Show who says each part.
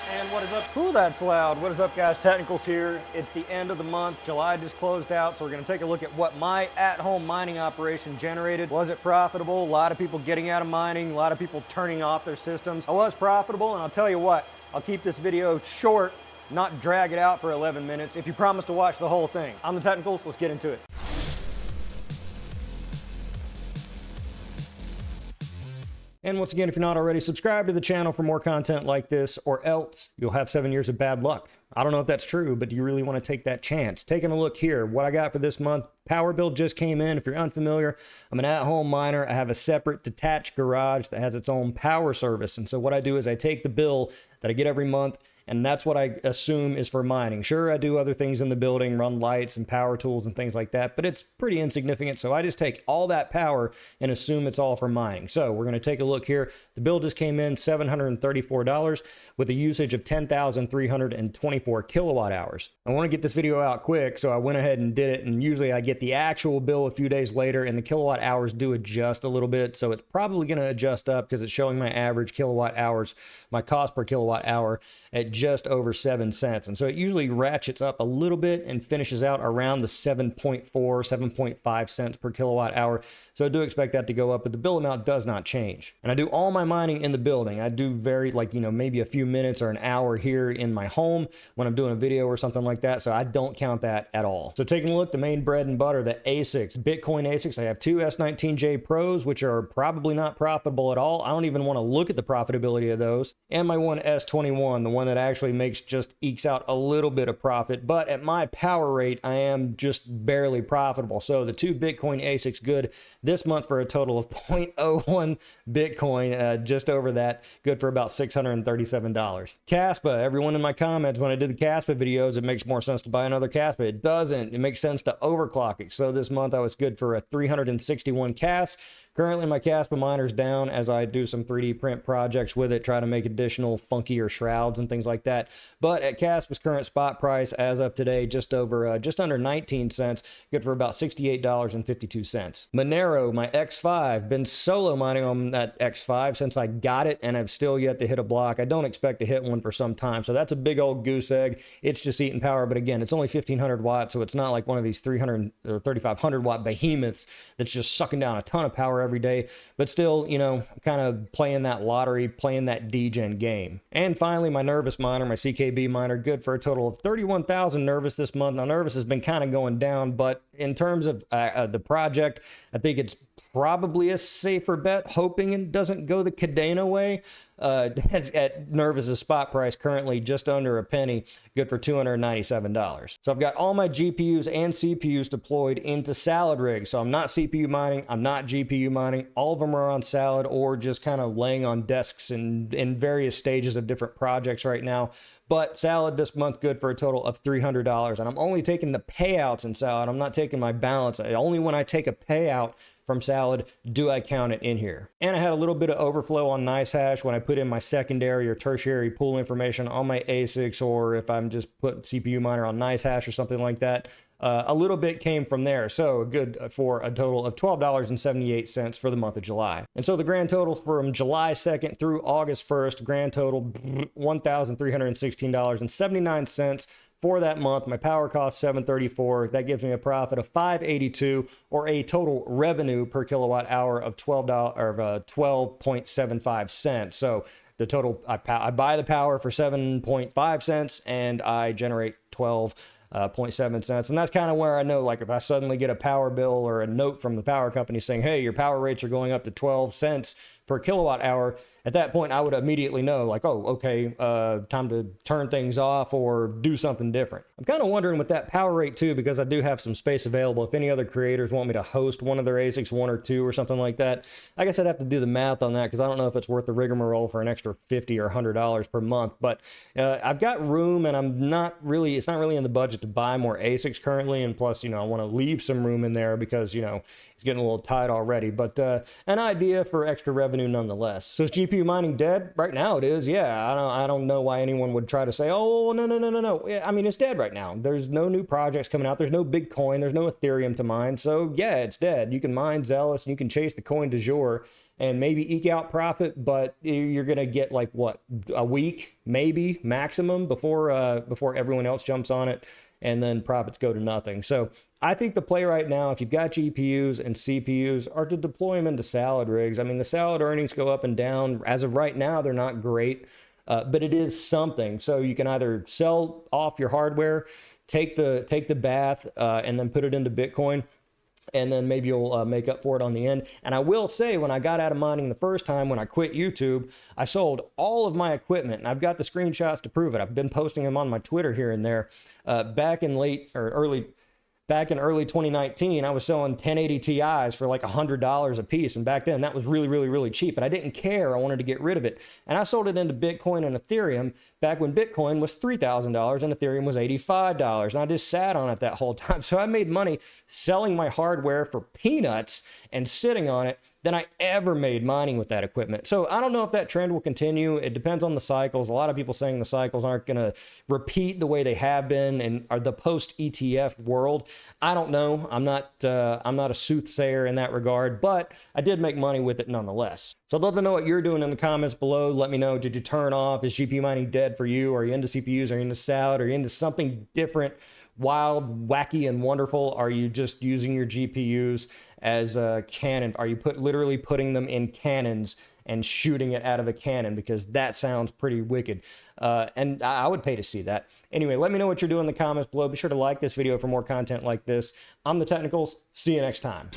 Speaker 1: And what is up? Cool, that's loud. What is up, guys? Technicals here. It's the end of the month. July just closed out, so we're going to take a look at what my at-home mining operation generated. Was it profitable? A lot of people getting out of mining, a lot of people turning off their systems. I was profitable, and I'll tell you what, I'll keep this video short, not drag it out for 11 minutes if you promise to watch the whole thing. I'm the Technicals. Let's get into it. And once again, if you're not already, subscribe to the channel for more content like this, or else you'll have 7 years of bad luck. I don't know if that's true, but do you really want to take that chance? Taking a look here, what I got for this month, power bill just came in. If you're unfamiliar, I'm an at-home miner. I have a separate detached garage that has its own power service. And so what I do is I take the bill that I get every month, and that's what I assume is for mining. Sure, I do other things in the building, run lights and power tools and things like that, but it's pretty insignificant. So I just take all that power and assume it's all for mining. So we're going to take a look here. The bill just came in $734 with a usage of 10,324 kilowatt hours. I want to get this video out quick, so I went ahead and did it. And usually I get the actual bill a few days later, and the kilowatt hours do adjust a little bit. So it's probably going to adjust up because it's showing my average kilowatt hours, my cost per kilowatt hour at just over 7 cents. And so it usually ratchets up a little bit and finishes out around the 7.4, 7.5 cents per kilowatt hour. So I do expect that to go up, but the bill amount does not change. And I do all my mining in the building. I do very maybe a few minutes or an hour here in my home when I'm doing a video or something like that. So I don't count that at all. So taking a look, the main bread and butter, the ASICs, Bitcoin ASICs. I have two S19J Pros, which are probably not profitable at all. I don't even want to look at the profitability of those. And my one S21, the one that actually ekes out a little bit of profit, but at my power rate, I am just barely profitable. So the two Bitcoin ASICs good this month for a total of 0.01 Bitcoin, just over that, good for about $637. Caspa, everyone in my comments, when I did the Caspa videos, it makes more sense to buy another Caspa. It doesn't. It makes sense to overclock it. So this month I was good for a 361 CAS. Currently, my Caspa miner's down as I do some 3D print projects with it, try to make additional funkier shrouds and things like that. But at Caspa's current spot price, as of today, just under 19 cents, good for about $68.52. Monero, my X5, been solo mining on that X5 since I got it, and I've still yet to hit a block. I don't expect to hit one for some time, so that's a big old goose egg. It's just eating power, but again, it's only 1,500 watts, so it's not like one of these 300 or 3,500 watt behemoths that's just sucking down a ton of power every day, but still, kind of playing that lottery, playing that degen game. And finally, my Nervous miner, my CKB miner, good for a total of 31,000 Nervous this month. Now, Nervous has been kind of going down, but in terms of the project, I think it's probably a safer bet, hoping it doesn't go the Cadena way. At Nervous's spot price currently just under a penny, good for $297. So I've got all my GPUs and CPUs deployed into Salad rigs. So I'm not CPU mining, I'm not GPU mining. All of them are on Salad or just kind of laying on desks and in various stages of different projects right now. But Salad this month good for a total of $300. And I'm only taking the payouts in Salad. I'm not taking my balance. Only when I take a payout from Salad do I count it in here. And I had a little bit of overflow on NiceHash when I put in my secondary or tertiary pool information on my ASICs, or if I'm just putting CPU miner on NiceHash or something like that. A little bit came from there, so good for a total of $12.78 for the month of July. And so the grand total from July 2nd through August 1st, grand total $1,316.79 for that month. My power cost $734. That gives me a profit of $582, or a total revenue per kilowatt hour of $12.75 cents. So the total, I buy the power for 7.5 cents and I generate 12.7 cents. And that's kind of where I know, like, if I suddenly get a power bill or a note from the power company saying, hey, your power rates are going up to 12 cents per kilowatt hour, at that point, I would immediately know, like, oh, okay, time to turn things off or do something different. I'm kind of wondering with that power rate too, because I do have some space available. If any other creators want me to host one of their ASICs, one or two or something like that, I guess I'd have to do the math on that, because I don't know if it's worth the rigmarole for an extra $50 or $100 per month. But I've got room, and it's not really in the budget to buy more ASICs currently. And plus, I want to leave some room in there because, it's getting a little tight already. But an idea for extra revenue nonetheless. So is GPU mining dead? Right now it is, yeah. I don't know why anyone would try to say, oh, no. Yeah, I mean, it's dead right now. There's no new projects coming out. There's no Bitcoin. There's no Ethereum to mine. So yeah, it's dead. You can mine Zealous and you can chase the coin du jour. and maybe eke out profit, but you're going to get like what, a week, maybe maximum before everyone else jumps on it, and then profits go to nothing. So I think the play right now, if you've got GPUs and CPUs, are to deploy them into salad rigs. I mean, the salad earnings go up and down. As of right now, they're not great, but it is something. So you can either sell off your hardware, take the bath, and then put it into Bitcoin, and then maybe you'll make up for it on the end. And I will say, when I got out of mining the first time, when I quit YouTube, I sold all of my equipment, and I've got the screenshots to prove it. I've been posting them on my Twitter here and there. Back in early 2019, I was selling 1080 Ti's for like $100 a piece. And back then that was really, really, really cheap. And I didn't care. I wanted to get rid of it. And I sold it into Bitcoin and Ethereum back when Bitcoin was $3,000 and Ethereum was $85. And I just sat on it that whole time. So I made money selling my hardware for peanuts and sitting on it than I ever made mining with that equipment. So I don't know if that trend will continue. It depends on the cycles. A lot of people saying the cycles aren't going to repeat the way they have been in the post ETF world. I don't know. I'm not a soothsayer in that regard, but I did make money with it nonetheless. So I'd love to know what you're doing in the comments below. Let me know, did you turn off? Is GPU mining dead for you? Are you into CPUs? Are you into salad? Are you into something different, wild, wacky, and wonderful? Are you just using your GPUs as a cannon? Are you literally putting them in cannons and shooting it out of a cannon? Because that sounds pretty wicked. And I would pay to see that. Anyway, let me know what you're doing in the comments below. Be sure to like this video for more content like this. I'm TheTechnicals. See you next time.